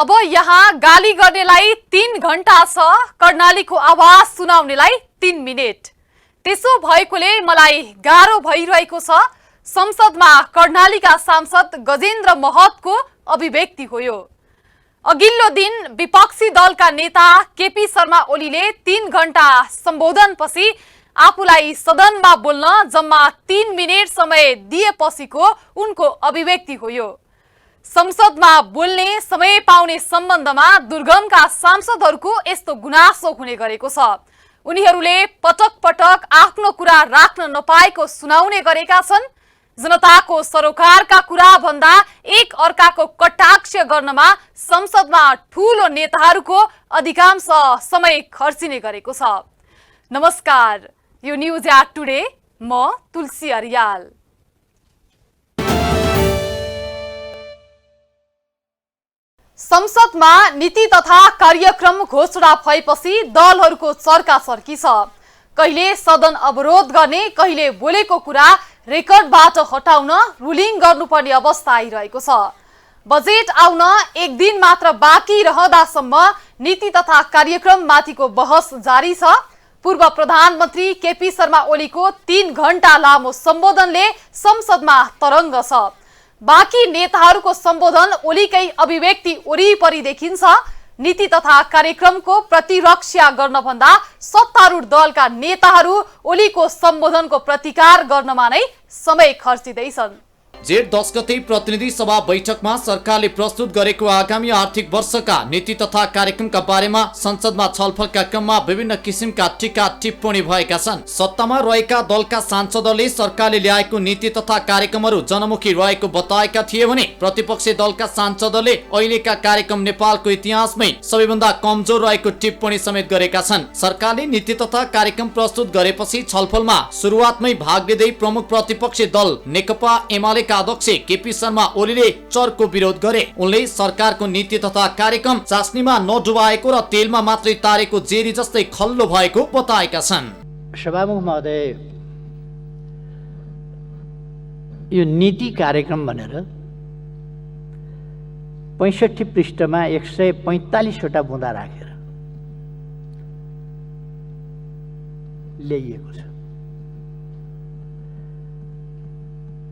अब यहाँ गाली गर्नेलाई 3 घण्टा छ, कर्णालीको आवाज सुनाउनेलाई 3 मिनेट। त्यसो भएकोले मलाई गाह्रो भइरहेको छ। संसदमा कर्णालीका सांसद गजेन्द्र महतको अभिव्यक्ति हो यो। अघिल्लो दिन विपक्षी दलका नेता केपी शर्मा ओलीले 3 घण्टा सम्बोधनपछि आफूलाई सदनमा बोल्न जम्मा 3 मिनेट समय दिएपछिको उनको अभिव्यक्ति हो यो। संसदमा बोल्ने समय पाउने सम्बन्धमा दुर्गमका सांसदहरूको यस्तो गुनासो हुने गरेको छ। उनीहरूले पटक पटक आफ्नो कुरा राख्न नपाएको सुनाउने गरेका छन्। जनताको सरोकारका कुरा भन्दा एक अर्काको कटाक्ष गर्नमा संसदमा ठूलो नेताहरूको अधिकांश समय खर्चिने गरेको छ। नमस्कार, यो न्यूज एट टुडे, म तुलसी अर्याल। संसदमा नीति तथा कार्यक्रम घोषणा भएपछि दलहरूको चर्काचर्की छ। कहिले सदन अवरोध गर्ने, कहिले बोलेको कुरा रेकर्डबाट हटाउन रुलिङ गर्नुपर्ने अवस्था आइरहेको छ। बजेट आउन एक दिन मात्र बाँकी रहँदासम्म नीति तथा कार्यक्रम माथिको बहस जारी छ। पूर्व प्रधानमन्त्री केपी शर्मा ओलीको 3 घण्टा लामो सम्बोधनले संसदमा तरङ्ग छ। बाँकी नेताहरूको सम्बोधन ओलीकै अभिव्यक्ति वरिपरि देखिन्छ। नीति तथा कार्यक्रमको प्रतिरक्षा गर्नभन्दा सत्तारूढ दलका नेताहरू ओलीको सम्बोधनको प्रतिकार गर्नमा नै समय खर्चिँदैछन्। जेठ 10 गते प्रतिनिधि सभा बैठकमा सरकारले प्रस्तुत गरेको आगामी आर्थिक वर्षका नीति तथा कार्यक्रमका बारेमा संसदमा छलफलका क्रममा विभिन्न किसिमका टीका टिप्पणी भएका छन्। सत्तामा रहेका दलका सांसदहरूले सरकारले ल्याएको नीति तथा कार्यक्रमहरू जनमुखी रहेको बताएका थिए भने प्रतिपक्षी दलका सांसदहरूले अहिलेका कार्यक्रम नेपालको इतिहासमै सबैभन्दा कमजोर रहेको टिप्पणी समेत गरेका छन्। सरकारले नीति तथा कार्यक्रम प्रस्तुत गरेपछि छलफलमा सुरुवातमै भाग लिँदै प्रमुख प्रतिपक्षी दल नेकपा एमाले अध्यक्ष केपी शर्मा ओलीले चर्को विरोध गरे। उनले सरकारको नीति तथा कार्यक्रम चास्नीमा नडुबाएको र तेलमा मात्रै तारेको जेरी जस्तै खल्लो भएको बताएका छन्। सभामुख महोदय, यो नीति कार्यक्रम भनेर 65 पृष्ठमा 145 वटा बुँदा राखेर ल्याइएको छ।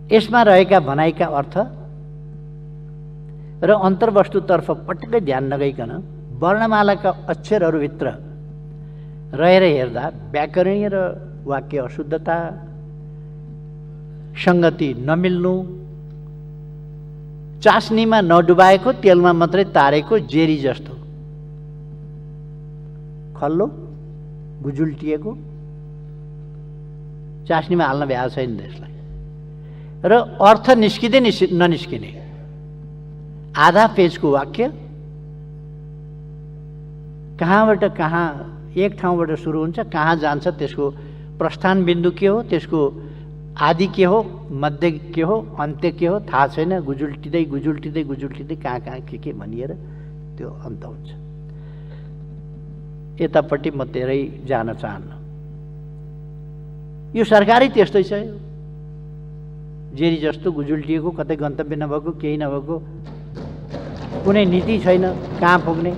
यसमा रहेका भनाइका अर्थ र अन्तर्वस्तुतर्फ पटक्कै ध्यान नगइकन वर्णमालाका अक्षरहरूभित्र रहेर हेर्दा व्याकरणीय र वाक्य अशुद्धता, सङ्गति नमिल्नु, चास्नीमा नडुबाएको तेलमा मात्रै तारेको जेरी जस्तो खल्लो गुजुल्टिएको, चास्नीमा हाल्न भ्याएको छैन त्यसलाई, र अर्थ निस्किँदै ननिस्किने आधा पेजको वाक्य कहाँबाट कहाँ एक ठाउँबाट सुरु हुन्छ, कहाँ जान्छ, त्यसको प्रस्थान बिन्दु के हो, त्यसको आदि के हो, मध्य के हो, अन्त्य के हो थाहा छैन। गुजुल्टिँदै गुजुल्टिँदै गुजुल्टिँदै कहाँ कहाँ के भनिएर त्यो अन्त हुन्छ। यतापट्टि म धेरै जान चाहन्न। यो सरकारै त्यस्तै छ, जेरी जस्तो गुजुल्टिएको, कतै गन्तव्य नभएको, केही नभएको, कुनै नीति छैन, कहाँ पुग्ने।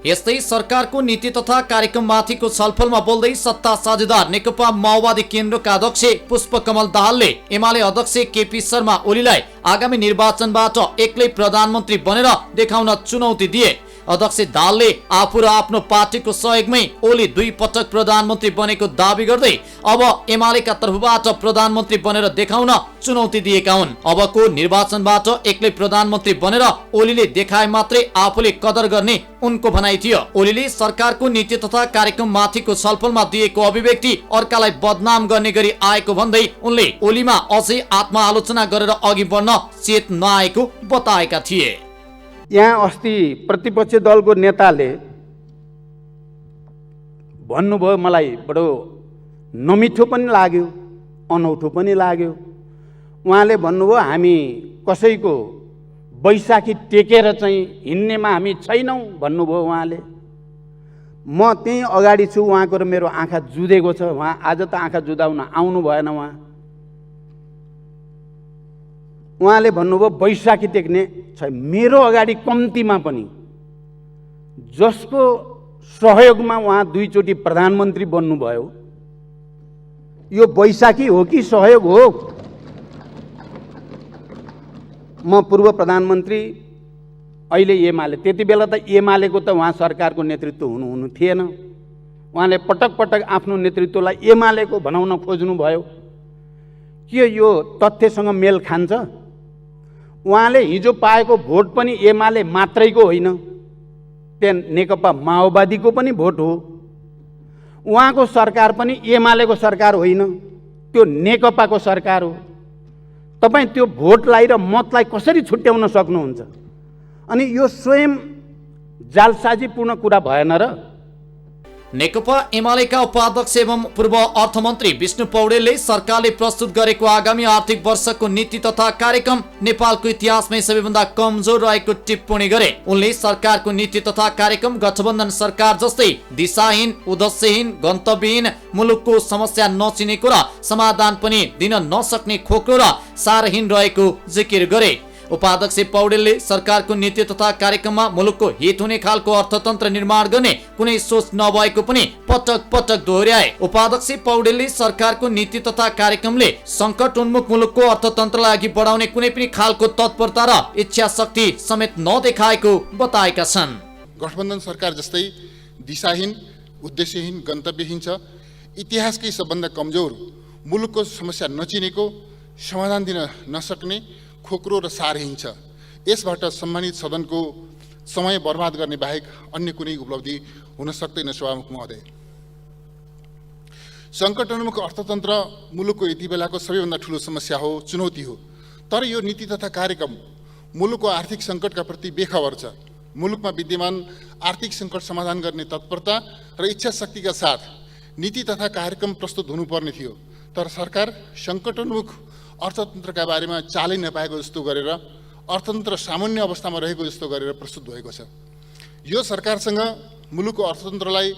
यस्तै सरकारको नीति तथा कार्यक्रम माथिको छलफलमा बोल्दै सत्ता साझेदार नेकपा माओवादी केन्द्रका अध्यक्ष पुष्पकमल दाहालले एमाले अध्यक्ष केपी शर्मा ओलीलाई आगामी निर्वाचनबाट एक्लै प्रधानमन्त्री बनेर देखाउन चुनौती दिए। अध्यक्ष दाहालले आफू र आफ्नो पार्टीको सहयोगमै ओली 2 पटक प्रधानमन्त्री बनेको दावी गर्दै अब एमालेका तर्फबाट प्रधानमन्त्री बनेर देखाउन चुनौती दिएका हुन्। अबको निर्वाचनबाट एक्लै प्रधानमन्त्री बनेर ओलीले देखाए मात्रै आफूले कदर गर्ने उनको भनाइ थियो। ओलीले सरकारको नीति तथा कार्यक्रम माथिको छलफलमा दिएको अभिव्यक्ति अर्कालाई बदनाम गर्ने गरी आएको भन्दै उनले ओलीमा अझै आत्मआलोचना गरेर अघि बढ्न चेत नआएको बताएका थिए। यहाँ अस्ति प्रतिपक्षी दलको नेताले भन्नुभयो, मलाई बडो नमिठो पनि लाग्यो, अनौठो पनि लाग्यो। उहाँले भन्नुभयो, हामी कसैको बैशाखी टेकेर चाहिँ हिँड्नेमा हामी छैनौँ भन्नुभयो उहाँले। म त्यही अगाडि छु, उहाँको र मेरो आँखा जुधेको छ। उहाँ आज त आँखा जुधाउन आउनु भएन। उहाँ उहाँले भन्नुभयो बैशाखी टेक्ने छ। मेरो अगाडि कम्तीमा पनि जसको सहयोगमा उहाँ 2 चोटि प्रधानमन्त्री बन्नुभयो, यो बैशाखी हो कि सहयोग हो? म पूर्व प्रधानमन्त्री, अहिले एमाले, त्यति बेला त एमालेको त उहाँ सरकारको नेतृत्व हुनु थिएन। उहाँले पटक पटक आफ्नो नेतृत्वलाई एमालेको बनाउन खोज्नुभयो। के यो तथ्यसँग मेल खान्छ? उहाँले हिजो पाएको भोट पनि एमाले मात्रैको होइन, त्यहाँ नेकपा माओवादीको पनि भोट हो। उहाँको सरकार पनि एमालेको सरकार होइन, त्यो नेकपाको सरकार हो। तपाईँ त्यो भोटलाई र मतलाई कसरी छुट्याउन सक्नुहुन्छ? अनि यो स्वयं जालसाजीपूर्ण कुरा भएन र? नेकपा एमालेका उपाध्यक्ष एवं पूर्व अर्थमन्त्री विष्णु पौडेलले सरकारले प्रस्तुत गरेको आगामी आर्थिक वर्षको नीति तथा कार्यक्रम नेपालको इतिहासमै सबैभन्दा कमजोर रहेको टिप्पणी गरे। उनले सरकारको नीति तथा कार्यक्रम गठबन्धन सरकार जस्तै दिशाहीन, उद्देश्यहीन, गन्तव्यहीन, मुलुकको समस्या नचिनेको र समाधान पनि दिन नसक्ने खोक्रो र सारहीन रहेको जिकिर गरे। उपाध्यक्ष पौडेलले सरकारको नीति तथा कार्यक्रममा मुलुकको हित हुने खालको अर्थतन्त्र निर्माण गर्ने कुनै सोच नभएको पनि पटक पटक दोहोर्याए। उपाध्यक्ष पौडेलले सरकारको नीति तथा कार्यक्रमले संकट उन्मुख मुलुकको अर्थतन्त्रलाई अघि बढाउने कुनै पनि खालको तत्परता र इच्छा शक्ति समेत नदेखाएको बताएका छन्। गठबन्धन सरकार जस्तै दिशाहीन, उद्देश्यहीन, गन्तव्यहीन छ। इतिहासकै सबभन्दा कमजोर, मुलुकको समस्या नचिनेको, समाधान दिन नसक्ने, खोक्रो र सारहीन छ। यसबाट सम्मानित सदनको समय बर्बाद गर्ने बाहेक अन्य कुनै उपलब्धि हुन सक्दैन। सभामुख महोदय, सङ्कटोन्मुख अर्थतन्त्र मुलुकको यति बेलाको सबैभन्दा ठुलो समस्या हो, चुनौती हो। तर यो नीति तथा कार्यक्रम मुलुकको आर्थिक सङ्कटका प्रति बेखबर छ। मुलुकमा विद्यमान आर्थिक सङ्कट समाधान गर्ने तत्परता र इच्छा शक्तिका साथ नीति तथा कार्यक्रम प्रस्तुत हुनुपर्ने थियो। तर सरकार सङ्कटोन्मुख अर्थतन्त्रका बारेमा चालै नपाएको जस्तो गरेर, अर्थतन्त्र सामान्य अवस्थामा रहेको जस्तो गरेर प्रस्तुत भएको छ। यो सरकारसँग मुलुकको अर्थतन्त्रलाई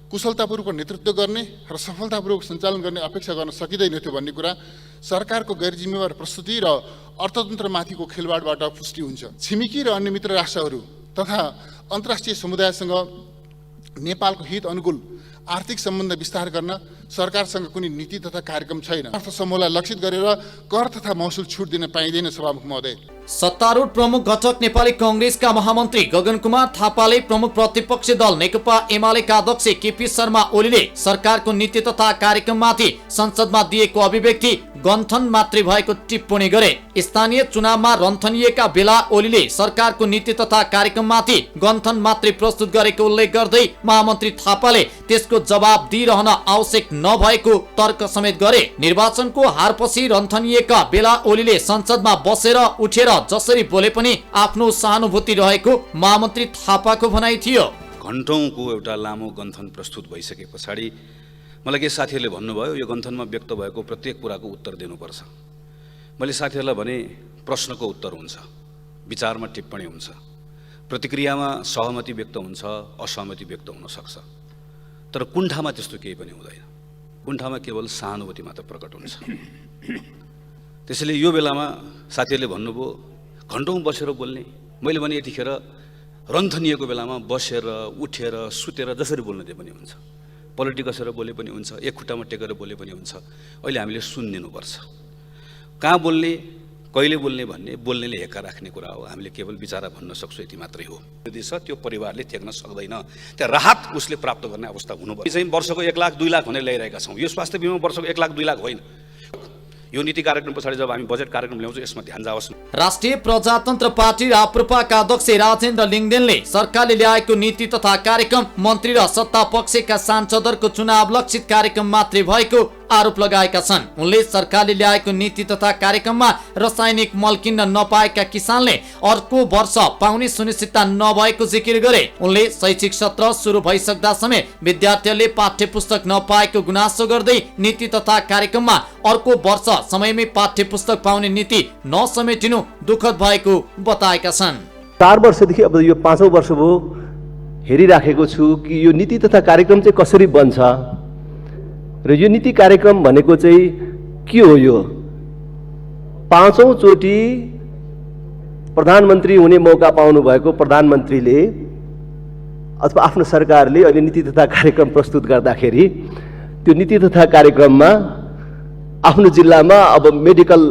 कुशलतापूर्वक नेतृत्व गर्ने र सफलतापूर्वक सञ्चालन गर्ने अपेक्षा गर्न सकिँदैन थियो भन्ने कुरा सरकारको गैर जिम्मेवार प्रस्तुति र अर्थतन्त्रमाथिको खेलवाडबाट पुष्टि हुन्छ। छिमेकी र अन्य मित्र राष्ट्रहरू तथा अन्तर्राष्ट्रिय समुदायसँग नेपालको हित अनुकूल आर्थिक सम्बन्ध विस्तार गर्न सरकारसँग कुनै नीति तथा कार्यक्रम छैन। अर्थ समूहलाई लक्षित गरेर कर तथा महसुल छुट दिन पाइँदैन। सभामुख महोदय, सत्तारूढ प्रमुख घटक नेपाली कांग्रेसका महामन्त्री गगन कुमार थापाले प्रमुख प्रतिपक्षी दल नेकपा एमालेका अध्यक्ष केपी शर्मा ओलीले सरकारको नीति तथा कार्यक्रममाथि संसदमा दिएको अभिव्यक्ति गन्थन मात्रै भएको टिप्पणी गरे। स्थानीय चुनावमा रन्थनिएका बेला ओलीले सरकारको नीति तथा कार्यक्रममाथि गन्थन मात्रै प्रस्तुत गरेको उल्लेख गर्दै महामन्त्री थापाले त्यसको जवाब दिइरहन आवश्यक नभएको तर्क समेत गरे। निर्वाचनको हारपछि रन्थनिएका बेला ओलीले संसदमा बसेर उठेर जसरी बोले पनि आफ्नो सहानुभूति रहेको महामन्त्री थापाको भनाइ थियो। घण्टौँको एउटा लामो गन्थन प्रस्तुत भइसके पछाडि मलाई के साथीहरूले भन्नुभयो, यो गन्थनमा व्यक्त भएको प्रत्येक कुराको उत्तर दिनुपर्छ। मैले साथीहरूलाई भने प्रश्नको उत्तर हुन्छ, विचारमा टिप्पणी हुन्छ, प्रतिक्रियामा सहमति व्यक्त हुन्छ, असहमति व्यक्त हुन सक्छ। तर कुण्ठामा त्यस्तो केही पनि हुँदैन। कुण्ठामा केवल सहानुभूति मात्र प्रकट हुन्छ। त्यसैले यो बेलामा साथीहरूले भन्नुभयो घण्टौँ बसेर बोल्ने, मैले भने यतिखेर रन्थनिएको बेलामा बसेर उठेर सुतेर जसरी बोल्न दिए पनि हुन्छ, पलटी कसेर बोले पनि हुन्छ, एक खुट्टामा टेकेर बोले पनि हुन्छ। अहिले हामीले सुनिदिनुपर्छ। कहाँ बोल्ने, कहिले बोल्ने भन्ने बोल्नेले हेक्का राख्ने कुरा हो। हामीले केवल विचारा भन्न सक्छौँ, यति मात्रै हो। त्यो परिवारले त्याग्न सक्दैन। त्यहाँ राहत उसले प्राप्त गर्ने अवस्था हुनुपर्छ। चाहिँ वर्षको 1 लाख 2 लाख भनेर ल्याइरहेका छौँ। यो स्वास्थ्य बिमा वर्षको 1 लाख 2 लाख होइन। यो नीति कार्यक्रम पछाडि जब हामी बजेट कार्यक्रम ल्याउँछौँ यसमा ध्यान जाओस्। राष्ट्रिय प्रजातन्त्र पार्टी राप्रपाका अध्यक्ष राजेन्द्र लिङ्गदेनले सरकारले ल्याएको नीति तथा कार्यक्रम मन्त्री र सत्ता पक्षका सांसदहरूको चुनाव लक्षित कार्यक्रम मात्रै भएको आरोप लगाएका छन्। उनले सरकारले ल्याएको नीति तथा कार्यक्रममा रासायनिक मल किन्न नपाएका किसानले अर्को वर्ष पाउने सुनिश्चितता नभएको जिकिर गरे। उनले शैक्षिक सत्र सुरु भइसक्दा समेत विद्यार्थीहरूले पाठ्य पुस्तक नपाएको गुनासो गर्दै नीति तथा कार्यक्रममा अर्को वर्ष समयमै पाठ्य पुस्तक पाउने नीति नसमेटिनु दुःखद भएको बताएका छन्। 4 वर्षदेखि अब यो 5औं वर्ष भयो हेरिराखेको छु कि यो नीति तथा कार्यक्रम चाहिँ कसरी बन्छ र यो नीति कार्यक्रम भनेको चाहिँ के हो। यो 5औं चोटि प्रधानमन्त्री हुने मौका पाउनुभएको प्रधानमन्त्रीले अथवा आफ्नो सरकारले अहिले नीति तथा कार्यक्रम प्रस्तुत गर्दाखेरि त्यो नीति तथा कार्यक्रममा आफ्नो जिल्लामा अब मेडिकल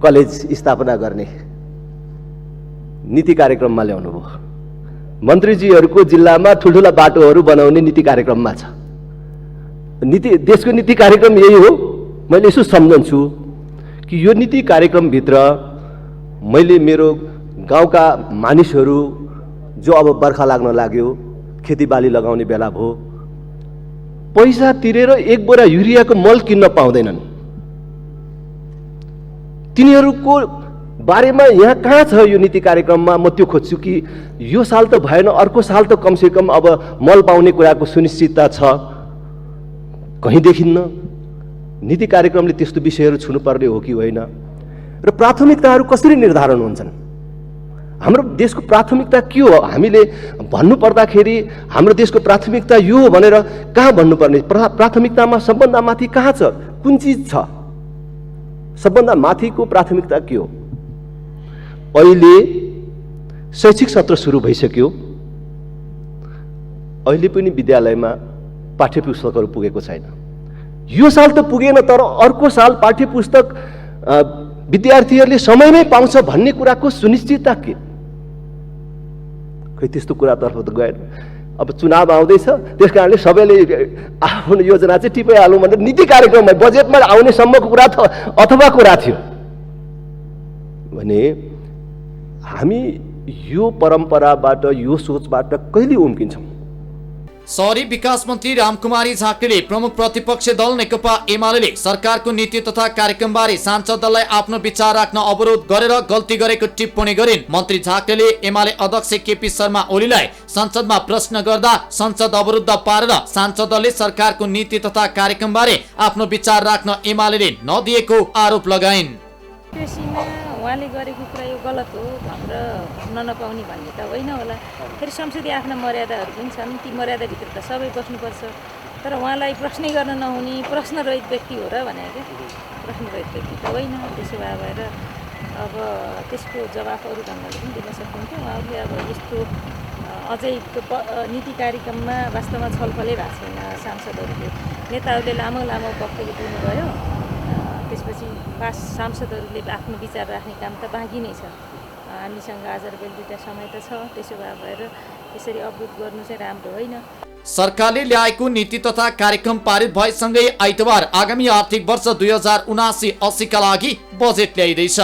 कलेज स्थापना गर्ने नीति कार्यक्रममा ल्याउनु भयो। मन्त्रीजीहरूको जिल्लामा ठुल्ठुला बाटोहरू बनाउने नीति कार्यक्रममा छ। देशको नीति कार्यक्रम यही हो। मैले यसो सम्झन्छु कि यो नीति कार्यक्रमभित्र मैले मेरो गाउँका मानिसहरू जो अब बर्खा लाग्न लाग्यो, खेतीबाली लगाउने बेला भयो, पैसा तिरेर 1 बोरा युरियाको मल किन्न पाउँदैनन्। तिनीहरूको बारेमा यहाँ कहाँ छ यो नीति कार्यक्रममा? म त्यो खोज्छु कि यो साल त भएन, अर्को साल त कमसेकम अब मल पाउने कुराको सुनिश्चितता छ, कहीँ देखिन्न। नीति कार्यक्रमले त्यस्तो विषयहरू छुनुपर्ने हो कि होइन? र प्राथमिकताहरू कसरी निर्धारण हुन्छन्? हाम्रो देशको प्राथमिकता के हो? हामीले भन्नुपर्दाखेरि हाम्रो देशको प्राथमिकता यो हो भनेर कहाँ भन्नुपर्ने? प्राथमिकतामा सबभन्दा माथि कहाँ छ? कुन चिज छ? सबभन्दा माथिको प्राथमिकता के हो? अहिले शैक्षिक सत्र सुरु भइसक्यो। अहिले पनि विद्यालयमा पाठ्यपुस्तकहरू पुगेको छैन। यो साल त पुगेन, तर अर्को साल पाठ्यपुस्तक विद्यार्थीहरूले समयमै पाउँछ भन्ने कुराको सुनिश्चितता के? खै त्यस्तो कुरातर्फ त गएन। अब चुनाव आउँदैछ, त्यस कारणले सबैले आफ्नो योजना चाहिँ टिपाइहालौँ भनेर नीति कार्यक्रममा बजेटमा आउने सम्मको कुरा अथवा कुरा थियो भने हामी यो परम्पराबाट, यो सोचबाट कहिले उम्किन्छौँ? शहरी विकास मन्त्री रामकुमारी झाँक्रीले प्रमुख प्रतिपक्ष दल नेकपा एमाले सरकारको नीति तथा कार्यक्रमबारे सांसद दललाई आफ्नो विचार राख्न अवरोध गरेर गल्ती गरेको टिप्पणी गरिन्। मन्त्री झाँक्रीले एमाले अध्यक्ष केपी शर्मा ओलीलाई संसदमा प्रश्न गर्दा संसद अवरुद्ध पारेर सांसद दलले सरकारको नीति तथा कार्यक्रमबारे आफ्नो विचार राख्न एमाले नदिएको आरोप लगाइन्। उहाँले गरेको कुरा यो गलत हो, हाम्रो भन्न नपाउने भन्ने त होइन होला। फेरि संसदीय आफ्ना मर्यादाहरू पनि छन्, ती मर्यादाभित्र त सबै बस्नुपर्छ। तर उहाँलाई प्रश्नै गर्न नहुने प्रश्नरहित व्यक्ति हो र भने क्या, प्रश्नरहित व्यक्ति त होइन। त्यसो भएर अब त्यसको जवाफ अरू ढङ्गले पनि दिन सक्नुहुन्थ्यो। उहाँहरूले अब यस्तो अझै नीति कार्यक्रममा वास्तवमा छलफलै भएको छैन। सांसदहरूले, नेताहरूले लामो लामो वक्तव्य दिनुभयो, त्यसपछि सांसदहरूले आफ्नो विचार राख्ने काम त बाँकी नै छ। हामीसँग आज र बेलुकी दुईवटा समय त छ। त्यसो भएर यसरी अवरोध गर्नु चाहिँ राम्रो होइन। सरकारले ल्याएको नीति तथा कार्यक्रम पारित भएसँगै आइतबार आगामी आर्थिक वर्ष 2079-80 का लागि बजेट ल्याइँदैछ।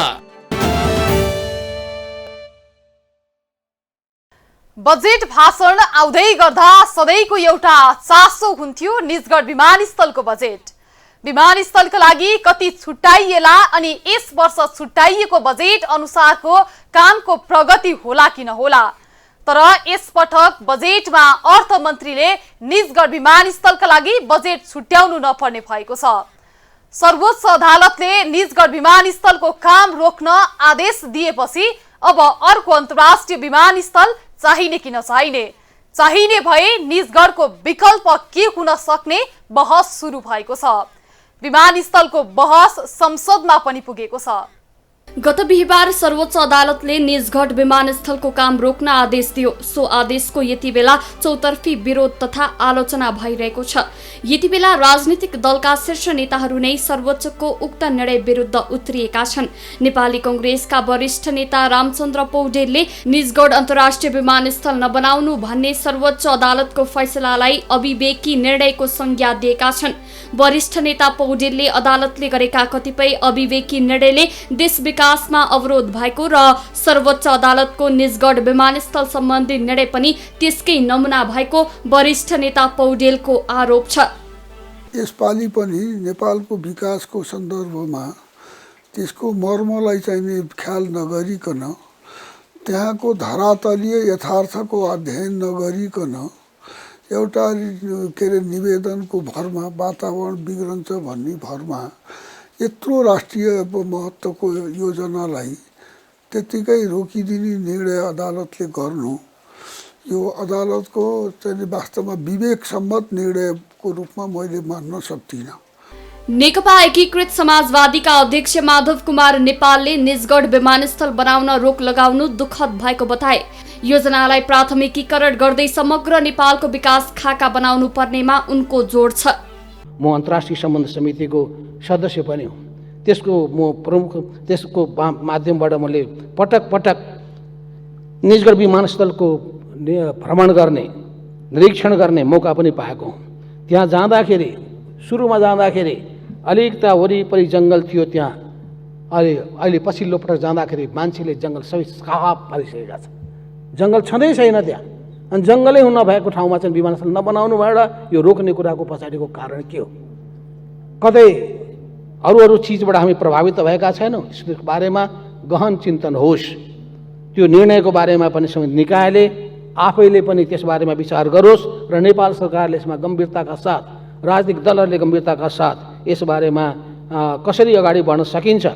बजेट भाषण आउँदै गर्दा सधैँको एउटा चासो हुन्थ्यो निजगढ विमानस्थलको बजेट। विमानस्थलका लागि कति छुट्याइएला अनि यस वर्ष छुट्याइएको बजेट अनुसारको कामको प्रगति होला कि नहोला। तर यस पटक बजेटमा अर्थमन्त्रीले निजगढ विमानस्थलका लागि बजेट छुट्याउनु नपर्ने भएको छ। सर्वोच्च अदालतले निजगढ विमानस्थलको काम रोक्न आदेश दिएपछि अब अर्को अन्तर्राष्ट्रिय विमानस्थल चाहिने कि नचाहिने, चाहिने भए निजगढको विकल्प के हुन सक्ने बहस सुरु भएको छ। विमानस्थलको बहस संसदमा पनि पुगेको छ। गत बिहिबार सर्वोच्च अदालतले निजगढ विमानस्थलको काम रोक्न आदेश दियो। सो आदेशको यति बेला चौतर्फी विरोध तथा आलोचना भइरहेको छ। यति बेला राजनीतिक दलका शीर्ष नेताहरू नै सर्वोच्चको उक्त निर्णय विरुद्ध उत्रिएका छन्। नेपाली कांग्रेसका वरिष्ठ नेता रामचन्द्र पौडेलले निजगढ अन्तर्राष्ट्रिय विमानस्थल नबनाउनु भन्ने सर्वोच्च अदालतको फैसलालाई अविवेकी निर्णयको संज्ञा दिएका छन्। वरिष्ठ नेता पौडेलले अदालतले गरेका कतिपय अविवेकी निर्णयले देश विकासमा अवरोध भएको र सर्वोच्च अदालतको निजगढ विमानस्थल सम्बन्धी निर्णय पनि त्यसकै नमुना भएको वरिष्ठ नेता पौडेलको आरोप छ। यसपालि पनि नेपालको विकासको सन्दर्भमा त्यसको मर्मलाई चाहिँ ख्याल नगरिकन, त्यहाँको धरातलीय यथार्थको अध्ययन नगरिकन एउटा निवेदनको भरमा वातावरण बिग्रन्छ भन्ने भरमा यत्रो राष्ट्रिय महत्त्वको योजनालाई त्यतिकै रोकिदिने निर्णय अदालतले गर्नु, यो अदालतको चाहिँ वास्तवमा विवेक सम्मत निर्णयको रूपमा मैले मान्न सक्दिनँ। नेकपा एकीकृत समाजवादीका अध्यक्ष माधव कुमार नेपालले निजगढ विमानस्थल बनाउन रोक लगाउनु दुःखद भएको बताए। योजनालाई प्राथमिकीकरण गर्दै समग्र नेपालको विकास खाका बनाउनु पर्नेमा उनको जोड छ। म अन्तर्राष्ट्रिय सम्बन्ध समितिको सदस्य पनि हुँ। त्यसको म प्रमुख त्यसको माध्यमबाट मैले पटक पटक निजगढ विमानस्थलको भ्रमण गर्ने निरीक्षण गर्ने मौका पनि पाएको हुँ। त्यहाँ जाँदाखेरि सुरुमा जाँदाखेरि अलिक त वरिपरि जङ्गल थियो, त्यहाँ अहिले पछिल्लो पटक जाँदाखेरि मान्छेले जङ्गल सबै साफ पारिसकेका छ। जङ्गल छँदै छैन त्यहाँ। अनि जङ्गलै नभएको ठाउँमा चाहिँ विमानस्थल नबनाउनु भएर यो रोक्ने कुराको पछाडिको कारण के हो? कतै अरू चिजबाट हामी प्रभावित भएका छैनौँ? यसको बारेमा गहन चिन्तन होस्। त्यो निर्णयको बारेमा पनि संसदीय निकायले आफैले पनि त्यस बारेमा विचार गरोस् र नेपाल सरकारले यसमा गम्भीरताका साथ, राजनीतिक दलहरूले गम्भीरताका साथ यस बारेमा कसरी अगाडि बढ्न सकिन्छ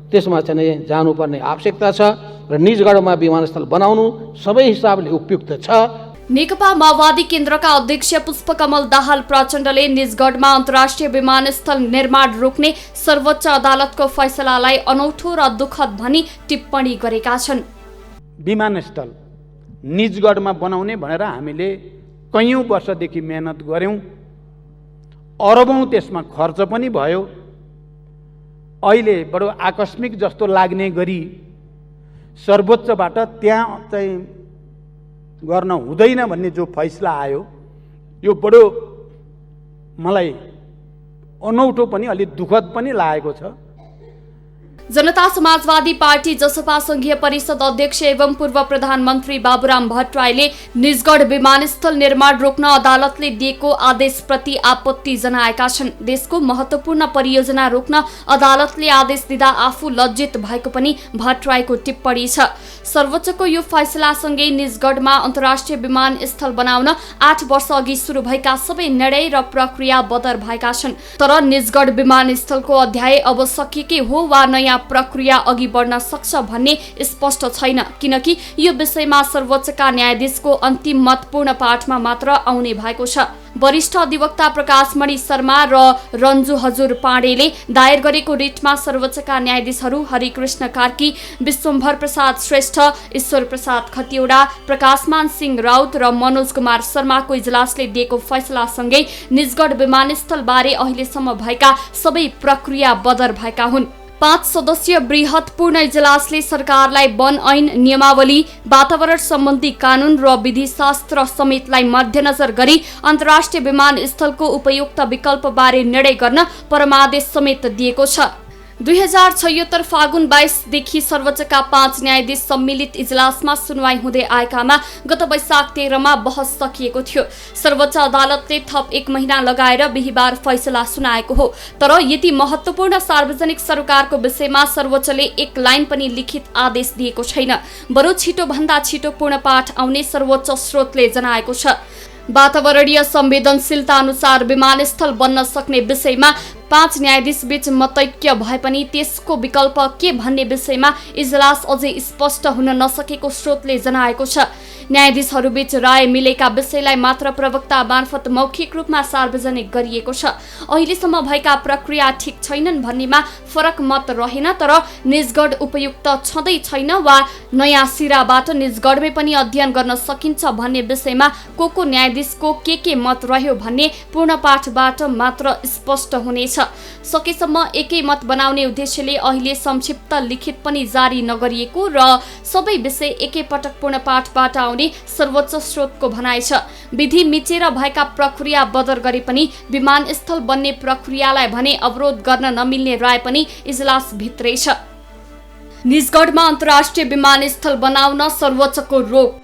त्यसमा चाहिँ जानुपर्ने आवश्यकता छ र निजगढमा विमानस्थल बनाउनु सबै हिसाबले उपयुक्त छ। नेकपा माओवादी केन्द्रका अध्यक्ष पुष्पकमल दाहाल प्रचण्डले निजगढमा अन्तर्राष्ट्रिय विमानस्थल निर्माण रोक्ने सर्वोच्च अदालतको फैसलालाई अनौठो र दुःखद भनी टिप्पणी गरेका छन्। विमानस्थल निजगढमा बनाउने भनेर हामीले कैयौँ वर्षदेखि मेहनत गऱ्यौँ, अरबौँ त्यसमा खर्च पनि भयो। अहिले बडो आकस्मिक जस्तो लाग्ने गरी सर्वोच्चबाट त्यहाँ चाहिँ गर्न हुँदैन भन्ने जो फैसला आयो, यो बडो मलाई अनौठो पनि अलि दुःखद पनि लागेको छ। जनता समाजवादी पार्टी जसपा संघीय परिषद अध्यक्ष एवं पूर्व प्रधानमन्त्री बाबुराम भट्टराईले निजगढ विमानस्थल निर्माण रोक्न अदालतले दिएको आदेशप्रति आपत्ति जनाएका छन्। देशको महत्वपूर्ण परियोजना रोक्न अदालतले आदेश दिँदा आफू लज्जित भएको पनि भट्टराईको टिप्पणी छ। सर्वोच्चको यो फैसलासँगै निजगढमा अन्तर्राष्ट्रिय विमानस्थल बनाउन 8 वर्ष अघि सुरु भएका सबै निर्णय र प्रक्रिया बदर भएका छन्। तर निजगढ विमानस्थलको अध्याय अब सकिएकै हो वा नयाँ प्रक्रिया अघि बढ्न सक्छ भन्ने स्पष्ट छैन, किनकि यो विषयमा सर्वोच्चका न्यायाधीशको अन्तिम मत पूर्ण पाठमा मात्र आउने भएको छ। वरिष्ठ अधिवक्ता प्रकाशमणि शर्मा र रन्जु हजुर पाण्डेले दायर गरेको रिटमा सर्वोच्चका न्यायाधीशहरू हरिकृष्ण कार्की, विश्वम्भर प्रसाद श्रेष्ठ, ईश्वर प्रसाद खतिवडा, प्रकाशमान सिंह राउत र मनोज कुमार शर्माको इजलासले दिएको फैसलासँगै निजगढ विमानस्थल बारे अहिलेसम्म भएका सबै प्रक्रिया बदर भएका हुन्। 5 सदस्यीय बृहत पूर्ण इजलासले सरकारलाई वन ऐन, नियमावली, वातावरण सम्बन्धी कानून र विधिशास्त्र समेतलाई मध्यनजर गरी अन्तर्राष्ट्रिय विमानस्थलको उपयुक्त विकल्पबारे निर्णय गर्न परमादेश समेत दिएको छ। 2076 फागुन 22 देखि सर्वोच्चका 5 न्यायाधीश सम्मिलित इजलासमा सुनवाई हुँदै आएकामा गत वैशाख 13 मा बहस सकिएको थियो। सर्वोच्च अदालतले थप 1 महिना लगाएर बिहीबार फैसला सुनाएको हो। तर यति महत्वपूर्ण सार्वजनिक सरोकारको विषयमा सर्वोच्चले 1 लाइन पनि लिखित आदेश दिएको छैन। बरु छिटो भन्दा छिटो पूर्ण पाठ आउने सर्वोच्च स्रोतले जनाएको छ। वातावरणीय संवेदनशीलता अनुसार विमानस्थल बन्न सक्ने विषयमा 5 न्यायाधीश बीच मतैक्य भए पनि त्यसको विकल्प के भन्ने विषयमा इजलास अझै स्पष्ट हुन नसकेको स्रोतले जनाएको छ। न्यायाधीशहरूबीच राय मिलेका विषयलाई मात्र प्रवक्ता मार्फत मौखिक रूपमा सार्वजनिक गरिएको छ। अहिलेसम्म भएका प्रक्रिया ठिक छैनन् भन्नेमा फरक मत रहेन, तर निजगढ उपयुक्त छँदै छैन वा नयाँ सिराबाट निजगढमै पनि अध्ययन गर्न सकिन्छ भन्ने विषयमा को न्यायाधीशको के मत रह्यो भन्ने पूर्ण पाठबाट मात्र स्पष्ट हुनेछ। सकेसम्म एकै मत बनाउने उद्देश्यले अहिले संक्षिप्त लिखित पनि जारी नगरिएको र सबै विषय एकै पटक पूर्ण पाठबाट आउने सर्वोच्च स्रोतको भनाइ छ। विधि मिचेर भएका प्रक्रिया बदर गरे पनि विमानस्थल बन्ने प्रक्रियालाई भने अवरोध गर्न नमिल्ने राय पनि इजलास भित्रै छ। निजगढमा अन्तर्राष्ट्रिय विमानस्थल बनाउन सर्वोच्चको रोक।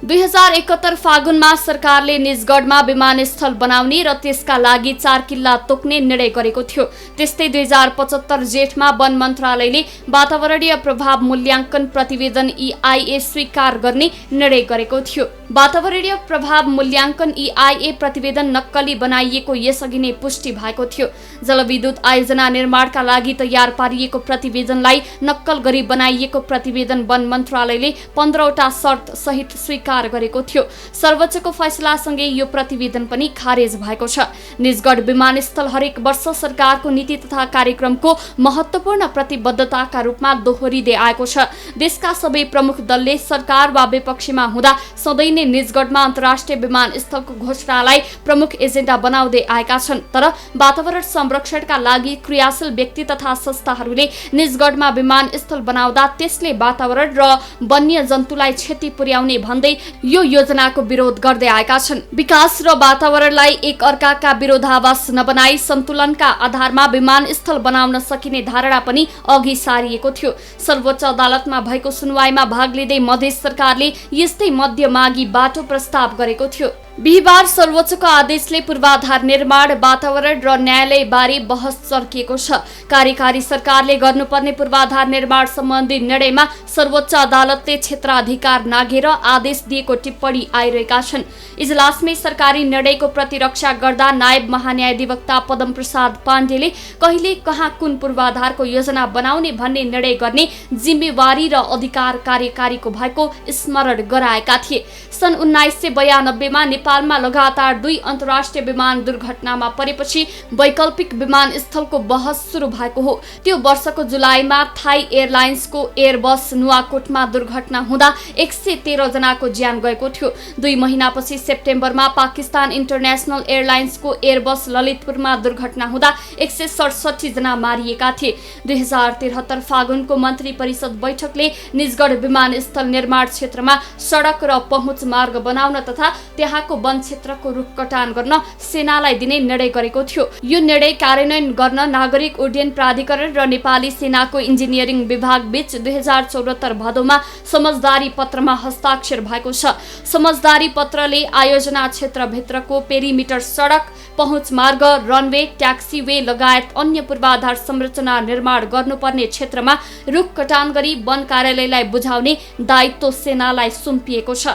2071 फागुनमा सरकारले निजगढमा विमानस्थल बनाउने र त्यसका लागि 4 किल्ला तोक्ने निर्णय गरेको थियो। त्यस्तै 2075 जेठमा वन मन्त्रालयले वातावरणीय प्रभाव मूल्याङ्कन प्रतिवेदन EIA स्वीकार गर्ने निर्णय गरेको थियो। वातावरणीय प्रभाव मूल्याङ्कन EIA प्रतिवेदन नक्कली बनाइएको यसअघि नै पुष्टि भएको थियो। जलविद्युत आयोजना निर्माणका लागि तयार पारिएको प्रतिवेदनलाई नक्कल गरी बनाइएको प्रतिवेदन वन मन्त्रालयले 15 वटा शर्त सहित स्वीकार अस्वीकार गरेको थियो। सर्वोच्चको फैसलासँगै यो प्रतिवेदन पनि खारेज भएको छ। निजगढ विमानस्थल हरेक वर्ष सरकारको नीति तथा कार्यक्रमको महत्त्वपूर्ण प्रतिबद्धताका रूपमा दोहोरिँदै आएको छ। देशका सबै प्रमुख दलले सरकार वा विपक्षीमा हुँदा सधैँ नै निजगढमा अन्तर्राष्ट्रिय विमानस्थलको घोषणालाई प्रमुख एजेन्डा बनाउँदै आएका छन्। तर वातावरण संरक्षणका लागि क्रियाशील व्यक्ति तथा संस्थाहरूले निजगढमा विमानस्थल बनाउँदा त्यसले वातावरण र वन्य जन्तुलाई क्षति पुर्याउने भन्दै यो योजनाको विरोध गर्दै आएका छन्। विकास र वातावरणलाई एक अर्काका विरोधाभास नबनाई सन्तुलनका आधारमा विमानस्थल बनाउन सकिने धारणा पनि अघि सारिएको थियो। सर्वोच्च अदालतमा भएको सुनवाईमा भाग लिँदै मधेस सरकारले यस्तै मध्यमागी बाटो प्रस्ताव गरेको थियो। बिहिबार सर्वोच्चको आदेशले पूर्वाधार निर्माण, वातावरण र न्यायालय बारे बहस चर्किएको छ। कार्यकारी सरकारले गर्नुपर्ने पूर्वाधार निर्माण सम्बन्धी निर्णयमा सर्वोच्च अदालतले क्षेत्राधिकार नाघेर आदेश दिएको टिप्पणी आइरहेका छन्। इजलासमै सरकारी निर्णयको प्रतिरक्षा गर्दा नायब महान्यायाधिवक्ता पदम प्रसाद पाण्डेले कहिले कहाँ कुन पूर्वाधारको योजना बनाउने भन्ने निर्णय गर्ने जिम्मेवारी र अधिकार कार्यकारीको भएको स्मरण गराएका थिए। सन् 1992मा नेपालमा लगातार 2 अन्तर्राष्ट्रिय विमान दुर्घटनामा परेपछि वैकल्पिक विमानस्थलको बहस सुरु भएको हो। त्यो वर्षको जुलाईमा थाई एयरलाइन्सको एयरबस नुवाकोटमा दुर्घटना हुँदा 113 जनाको ज्यान गएको थियो। 2 महिनापछि सेप्टेम्बरमा पाकिस्तान इन्टरनेसनल एयरलाइन्सको एयरबस ललितपुरमा दुर्घटना हुँदा 167 जना मारिएका थिए। 2073 फागुनको मन्त्री परिषद बैठकले निजगढ विमानस्थल निर्माण क्षेत्रमा सडक र पहुँच मार्ग बनाउन तथा त्यहाँको वन क्षेत्रको रुख कटान गर्न सेनालाई दिने निर्णय गरेको थियो। यो निर्णय कार्यान्वयन गर्न नागरिक उड्डयन प्राधिकरण र नेपाली सेनाको इन्जिनियरिङ विभाग बीच 2074 भदौमा समझदारी पत्रमा हस्ताक्षर भएको छ। समझदारी पत्रले आयोजना क्षेत्रभित्रको पेरिमिटर सडक, पहुँच मार्ग, रनवे, ट्याक्सीवे लगायत अन्य पूर्वाधार संरचना निर्माण गर्नुपर्ने क्षेत्रमा रुख कटान गरी वन कार्यालयलाई बुझाउने दायित्व सेनालाई सुम्पिएको छ।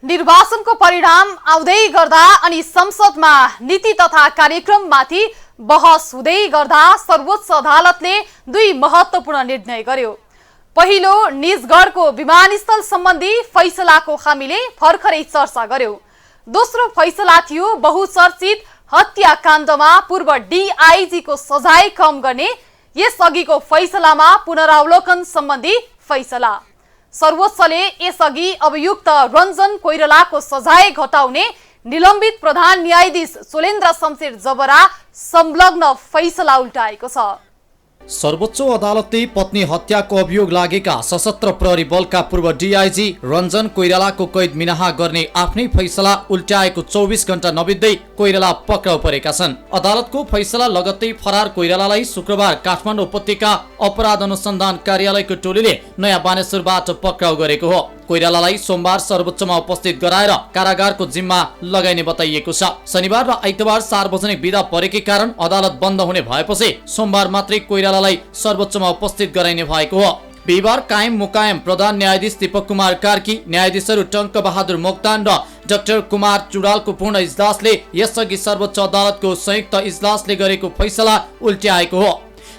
निर्वाचनको परिणाम आउँदै गर्दा अनि संसदमा नीति तथा कार्यक्रममाथि बहस हुँदै गर्दा सर्वोच्च अदालतले 2 महत्त्वपूर्ण निर्णय गर्यो। पहिलो, निजगढको विमानस्थल सम्बन्धी फैसलाको हामीले भर्खरै चर्चा गर्यो। दोस्रो फैसला थियो बहुचर्चित हत्याकाण्डमा पूर्व डीआईजीको सजाय कम गर्ने यसअघिको फैसलामा पुनरावलोकन सम्बन्धी फैसला। सर्वोच्चले यसअघि अभियुक्त रञ्जन कोइरालाको सजाय घटाउने निलम्बित प्रधान न्यायाधीश सोलेन्द्र शमशेर जबरा संलग्न फैसला उल्टाएको छ। सर्वोच्च अदालतले पत्नी हत्याको अभियोग लागेका सशस्त्र प्रहरी बलका पूर्व डीआईजी रञ्जन कोइरालाको कैद मिनाहा गर्ने आफ्नै फैसला उल्टाएको 24 घण्टा नबित्दै कोइराला पक्राउ परेका छन्। अदालतको फैसला लगत्तै फरार कोइरालालाई शुक्रबार काठमाडौँ उपत्यका अपराध अनुसन्धान कार्यालयको टोलीले नयाँ बानेश्वरबाट पक्राउ गरेको हो। कोइरालालाई सोमबार सर्वोच्चमा उपस्थित गराएर कारागारको जिम्मा लगाइने बताइएको छ। शनिबार र आइतबार सार्वजनिक बिदा परेकै कारण अदालत बन्द हुने भएपछि सोमबार मात्रै कोइरालालाई सर्वोच्चमा उपस्थित गराइने भएको हो। बिहिबार कायम मुकायम प्रधान न्यायाधीश दीपक कुमार कार्की, न्यायाधीशहरू टङ्क बहादुर मोक्तान र डाक्टर कुमार चुडालको पूर्ण इजलासले यसअघि सर्वोच्च अदालतको संयुक्त इजलासले गरेको फैसला उल्ट्याएको हो।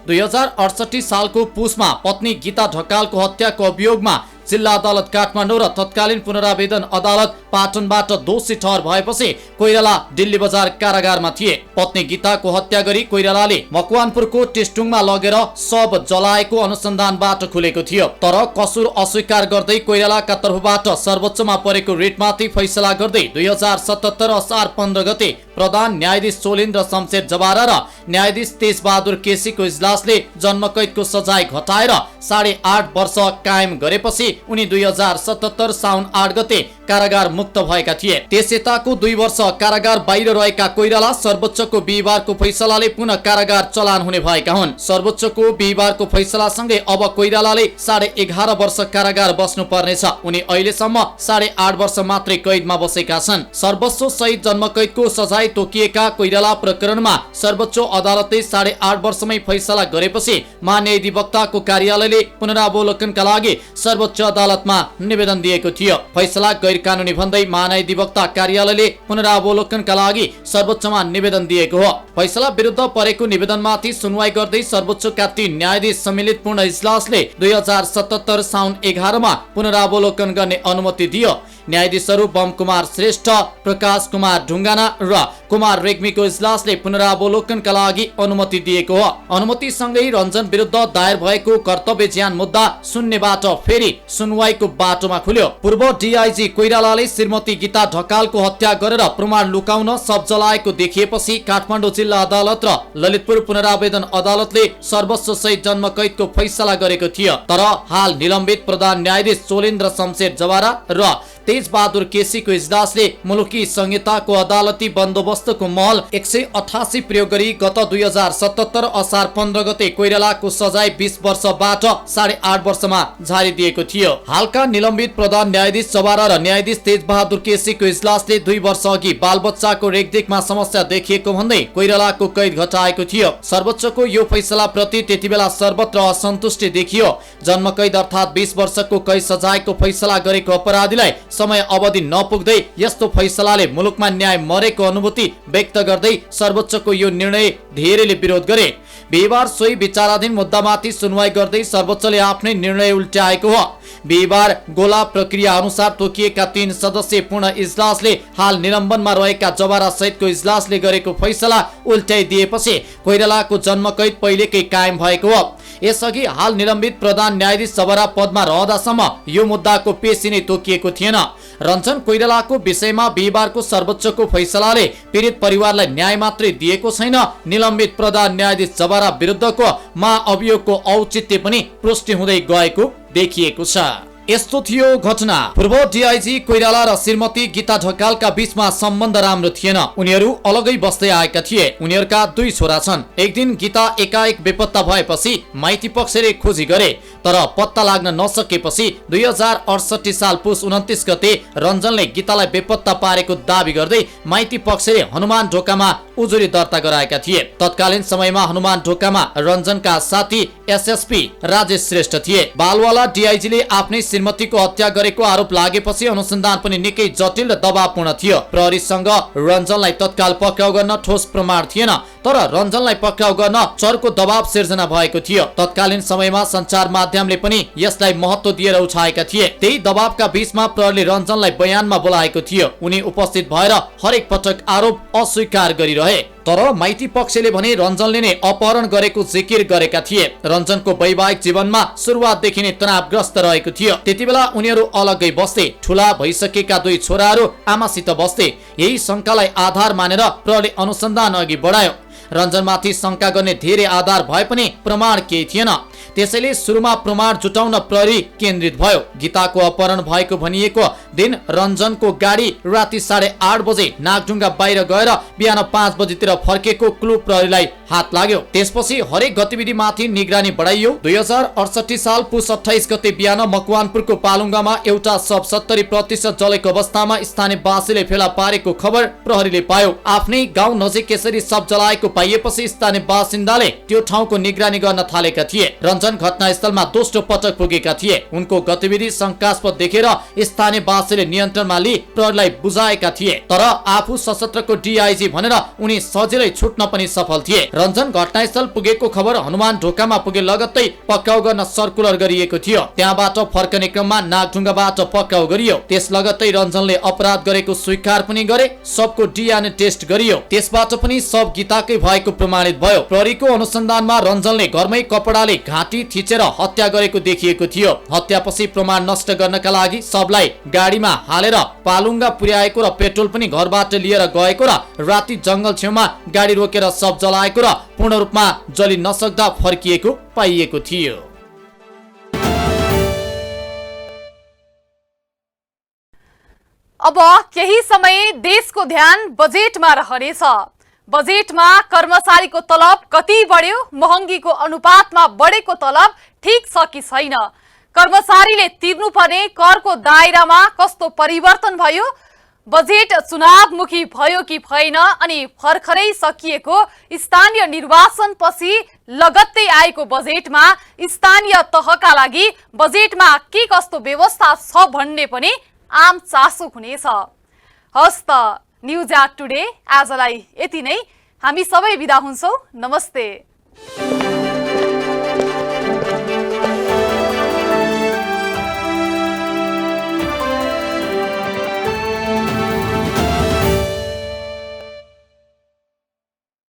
2068 सालको पुसमा पत्नी गीता ढकालको हत्याको अभियोगमा जिल्ला अदालत काठमाडौँ र तत्कालीन पुनरावेदन अदालत पाटनबाट दोषी ठहर भएपछि कोइराला दिल्ली बजार कारागारमा थिए। पत्नी गीताको हत्या गरी कोइरालाले मकवानपुरको टेस्टुङमा लगेर शव जलाएको अनुसन्धानबाट खुलेको थियो। तर कसुर अस्वीकार गर्दै कोइरालाका तर्फबाट सर्वोच्चमा परेको रिटमाथि फैसला गर्दै 2077 असार 15 गते प्रधान न्यायाधीश सोलेन्द्र शमशेर जबारा र न्यायाधीश तेजबहादुर केसीको इजलासले जन्मकैदको सजाय घटाएर 8.5 वर्ष कायम गरेपछि उनी 2077 साउन 8 गते कारागार मुक्त भएका थिए। त्यसयताको 2 वर्ष कारागार बाहिर रहेका कोइराला सर्वोच्चको बिहिबारको फैसलाले पुनः कारागार चलान हुने भएका हुन्। सर्वोच्चको बिहिबारको फैसलासँगै अब कोइरालाले 11.5 वर्ष कारागार बस्नु पर्नेछ। उनी अहिलेसम्म 8.5 वर्ष मात्रै कैदमा बसेका छन्। सर्वस्व सहित जन्मकैदको सजाय तोकिएका कोइराला प्रकरणमा सर्वोच्च अदालतले 8.5 वर्षमै फैसला गरेपछि महान्यायाधिवक्ताको कार्यालयले पुनरावलोकनका लागि सर्वोच्च अदालतमा निवेदन दिएको थियो। फैसला गैर कानुनी भन्दै महाधिवक्ता कार्यालयले पुनरावलोकनका लागि सर्वोच्चमा निवेदन दिएको हो। फैसला विरुद्ध परेको निवेदनमाथि सुनवाई गर्दै सर्वोच्चका 3 न्यायाधीश सम्मिलित पूर्ण इजलासले 2077 साउन 11 मा पुनरावलोकन गर्ने अनुमति दियो। न्यायाधीशहरू बम कुमार श्रेष्ठ, प्रकाश कुमार ढुङ्गाना र कुमार रेग्मीको इजलासले पुनरावलोकनका लागि अनुमति दिएको हो। अनुमति सँगै रञ्जन विरुद्ध दायर भएको कर्तव्य ज्यान मुद्दा सुन्नेबाट फेरि सुनवाईको बाटोमा खुल्यो। पूर्व डीआईजी कोइरालाले श्रीमती गीता ढकालको हत्या गरेर प्रमाण लुकाउन शव जलाएको देखिएपछि काठमाडौँ जिल्ला अदालत र ललितपुर पुनरावेदन अदालतले सर्वस्व सहित जन्म कैदको फैसला गरेको थियो। तर हाल निलम्बित प्रधान न्यायाधीश चोलेन्द्र शमशेर जवारा र तेजबहादुर केसीको इजलासले मुलुकी संहिताको अदालती बन्दोबस्तको महल 188 प्रयोग गरी गत 2077 असार 15 गते कोइरालाको सजाय 20 वर्षबाट 8.5 वर्षमा झारिदिएको थियो। हालका निलम्बित प्रधान न्यायाधीश जवारा र न्यायाधीश तेजबहादुर केसीको इजलासले 2 वर्ष अघि बालबच्चाको रेखदेखमा समस्या देखिएको भन्दै कोइरालाको कैद घटाएको थियो। सर्वोच्चको यो फैसला प्रति त्यतिबेला सर्वत्र असन्तुष्टि देखियो। जन्म कैद अर्थात् 20 वर्षको कैद सजायको फैसला गरेको अपराधीलाई समय अवधि नपुग्दै यस्तो फैसलाले मुलुकमा न्याय मरेको अनुभूति व्यक्त गर्दै सर्वोच्चको यो निर्णय धेरैले विरोध गरे। बिहिबार सोही विचाराधीन मुद्दामाथि सुनवाई गर्दै सर्वोच्चले आफ्नै निर्णय उल्ट्याएको हो। बिहिबार गोला प्रक्रिया अनुसार तोकिएका 3 सदस्यीय पूर्ण इजलासले हाल निलम्बनमा रहेका जवारा सहितको इजलासले गरेको फैसला उल्ट्याइदिएपछि कोइरालाको जन्म कैद पहिलेकै कायम भएको हो। यसअघि हाल निलम्बित प्रधान न्यायाधीश जवारा पदमा रहँदासम्म यो मुद्दाको पेशी नै तोकिएको थिएन। रञ्जन कोइरालाको विषयमा बिहिबारको सर्वोच्चको फैसलाले पीडित परिवारलाई न्याय मात्रै दिएको छैन, निलम्बित प्रधान न्यायाधीश जवारा विरुद्धको महाअभियोगको औचित्य पनि पुष्टि हुँदै गएको देखिएको छ। यस्तो थियो घटना। पूर्व डीआईजी कोइराला र श्रीमती गीता ढकालका बीचमा सम्बन्ध राम्रो थिएन। उनीहरू अलगै बस्दै आएका थिए। उनीहरूका 2 छोरा छन्। एक दिन गीता एकाएक बेपत्ता भएपछि माइती पक्षले खोजी गरे, तर पत्ता लाग्न नसकेपछि 2068 साल पुस 29 गते रञ्जनले गीतालाई बेपत्ता पारेको दाबी गर्दै माइती पक्षले हनुमान ढोकामा उजुरी दर्ता गराएका थिए। तत्कालीन समयमा हनुमान ढोकामा रञ्जनका साथी एसएसपी राजेश श्रेष्ठ थिए। बालवाला डीआईजीले आफ्नै श्रीमतीको हत्या गरेको आरोप लागेपछि अनुसन्धान पनि निकै जटिल र दबावपूर्ण थियो। प्रहरीसँग रञ्जनलाई तत्काल पक्राउ गर्न ठोस प्रमाण थिएन, तर रञ्जनलाई पक्राउ गर्न चर्को दबाव सिर्जना भएको थियो। तत्कालीन समयमा सञ्चार माध्यमले पनि यसलाई महत्त्व दिएर उठाएका थिए। त्यही दबावका बीचमा प्रहरीले रञ्जनलाई बयानमा बोलाएको थियो। उनी उपस्थित भएर हरेक पटक आरोप अस्वीकार गरिरहे। तर माइती पक्षले भने रञ्जनले नै अपहरण गरेको जिकिर गरेका थिए। रञ्जनको वैवाहिक जीवनमा सुरुवातदेखि नै तनावग्रस्त रहेको थियो। त्यतिबेला उनीहरू अलग्गै बस्थे। ठूला भइसकेका 2 छोराहरू आमासित बस्थे। यही शंकालाई आधार मानेर प्रहरीले अनुसन्धान अघि बढायो। रञ्जनमाथि शंका गर्ने धेरै आधार भए पनि प्रमाण केही थिएन। त्यसैले सुरुमा प्रमाण जुटाउन प्रहरी केन्द्रित भयो। गीताको अपहरण भएको भनिएको दिन रञ्जनको गाडी राति 8:30 बजे नागढुङ्गा बाहिर गएर बिहान 5 बजेतिर फर्केको क्लू प्रहरीलाई हात लाग्यो। त्यसपछि हरेक गतिविधिमाथि निगरानी बढाइयो। 2068 साल पुस 28 गते बिहान मकवानपुरको पालुङ्गामा एउटा शव 70% जलेको अवस्थामा स्थानीयवासीले फेला पारेको खबर प्रहरीले पायो। आफ्नै गाउँ नजिक यसरी शव जलाएको पाइएपछि स्थानीय बासिन्दाले त्यो ठाउँको निगरानी गर्न थालेका थिए। रञ्जन घटनास्थलमा दोस्रो पटक पुगेका थिए। उनको गतिविधि शंकास्पद देखेर स्थानीयवासीले नियन्त्रणमा लिई प्रहरीलाई बुझाएका थिए। तर आफू सशस्त्रको डीआईजी भनेर उनी सजिलै छुट्न पनि सफल थिए। रञ्जन घटनास्थल पुगेको खबर हनुमान ढोकामा पुगे लगत्तै पक्राउ गर्न सर्कुलर गरिएको थियो। त्यहाँबाट फर्कने क्रममा नागढुङ्गाबाट पक्राउ गरियो। त्यस लगत्तै रञ्जनले अपराध गरेको स्वीकार पनि गरे। सबको डीएनए टेस्ट गरियो। त्यसबाट पनि सब गीताकै भएको प्रमाणित भयो। प्रहरीको अनुसन्धानमा रञ्जनले घरमै कपडाले घाँटी थिचेर हत्या गरेको देखिएको थियो। हत्यापछि प्रमाण नष्ट गर्नका लागि सबलाई गाडीमा हालेर पालुङ्गा पुर्याएको र पेट्रोल पनि घरबाट लिएर गएको र राति जंगल छेउमा गाडी रोकेर सब जलाएको र पूर्ण रूपमा जलि नसक्दा फर्किएको पाइएको थियो। अब केही समय देशको ध्यान बजेटमा रहनेछ। बजेटमा कर्मचारीको तलब कति बढ्यो, महँगीको अनुपातमा बढेको तलब ठीक छ कि छैन, कर्मचारीले तिर्नुपर्ने करको दायरामा कस्तो परिवर्तन भयो, बजेट चुनावमुखी भयो कि भएन अनि भर्खरै सकिएको स्थानीय निर्वाचनपछि लगत्तै आएको बजेटमा स्थानीय तहका लागि बजेटमा के कस्तो व्यवस्था छ भन्ने पनि आम चासो हुनेछ। हस् त न्युज एट टुडे आजलाई यति नै। हामी सबै बिदा हुन्छौँ। नमस्ते।